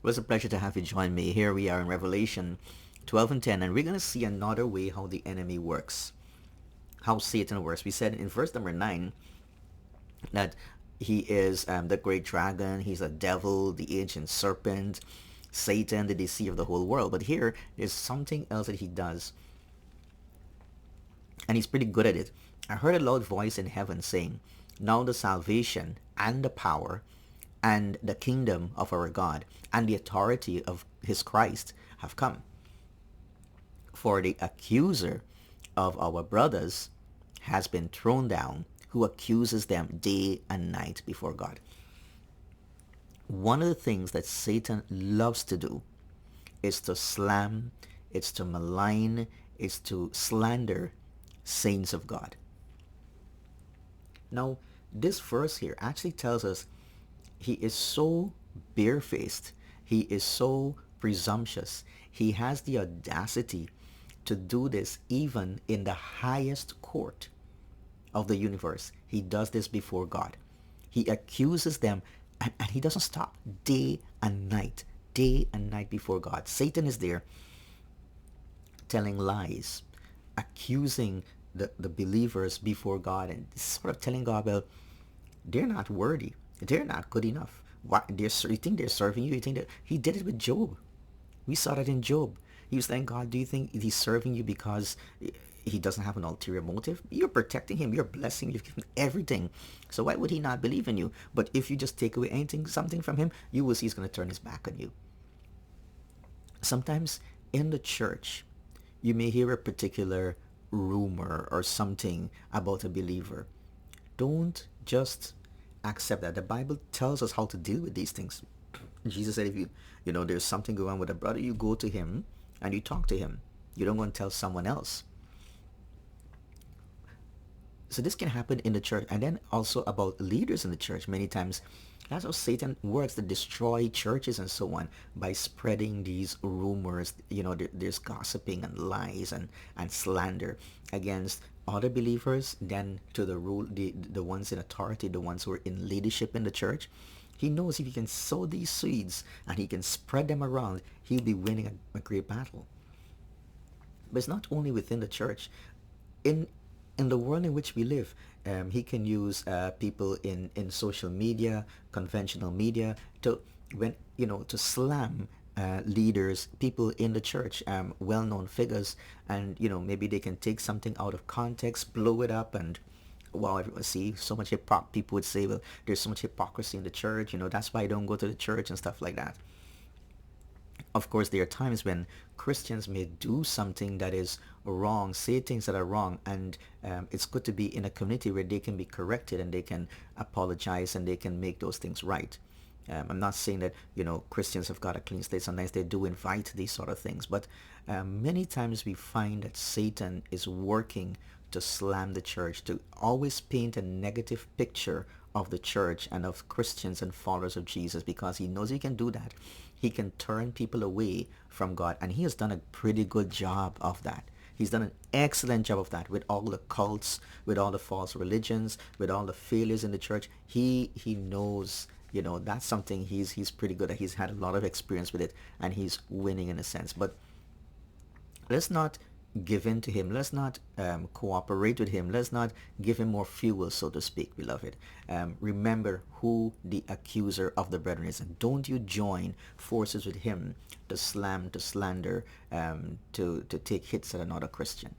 Well, it's a pleasure to have you join me. Here we are in Revelation 12 and 10, and we're going to see another way how the enemy works, how Satan works. We said in verse number 9 that he is the great dragon, he's a devil, the ancient serpent, Satan, the deceiver of the whole world. But here, there's something else that he does, and he's pretty good at it. I heard a loud voice in heaven saying, "Now the salvation and the power and the kingdom of our God and the authority of his Christ have come. For the accuser of our brothers has been thrown down, who accuses them day and night before God." One of the things that Satan loves to do is to slam, it's to malign, it's to slander saints of God. Now, this verse here actually tells us he is so barefaced, he is so presumptuous, he has the audacity to do this even in the highest court of the universe. He does this before God. He accuses them, and he doesn't stop day and night before God. Satan is there telling lies, accusing the believers before God, and sort of telling God, well, they're not worthy. They're not good enough. Why, you think they're serving you? You think that he did it with Job? We saw that in Job. He was saying, God, do you think he's serving you because he doesn't have an ulterior motive? You're protecting him. You're blessing him. You've given everything. So why would he not believe in you? But if you just take away something from him, you will see he's going to turn his back on you. Sometimes in the church, you may hear a particular rumor or something about a believer. Don't just accept that. The Bible tells us how to deal with these things. Jesus said, if there's something going on with a brother, you go to him and you talk to him. You don't go and tell someone else. So this can happen in the church, and then also about leaders in the church. Many times, that's how Satan works to destroy churches and so on, by spreading these rumors. There's gossiping and lies and slander against other believers, then to the ones in authority, the ones who are in leadership in the church. He knows if he can sow these seeds and he can spread them around, he'll be winning a great battle. But it's not only within the church. In the world in which we live, he can use people in social media, conventional media, to slam leaders, people in the church, well-known figures, and maybe they can take something out of context, blow it up, and wow, everyone see so much people would say, well, there's so much hypocrisy in the church. That's why I don't go to the church and stuff like that. Of course, there are times when Christians may do something that is wrong, say things that are wrong, and it's good to be in a community where they can be corrected and they can apologize and they can make those things right. I'm not saying that Christians have got a clean slate. Sometimes they do invite these sort of things, but many times we find that Satan is working to slam the church, to always paint a negative picture of the church and of Christians and followers of Jesus, because he knows he can do that. He can turn people away from God, and he has done a pretty good job of that. He's done an excellent job of that with all the cults, with all the false religions, with all the failures in the church. He knows, that's something he's pretty good at. He's had a lot of experience with it, and he's winning in a sense. But let's not give in to him. Let's not cooperate with him. Let's not give him more fuel, so to speak, beloved. Remember who the accuser of the brethren is, and don't you join forces with him to slam, to slander, to take hits at another Christian.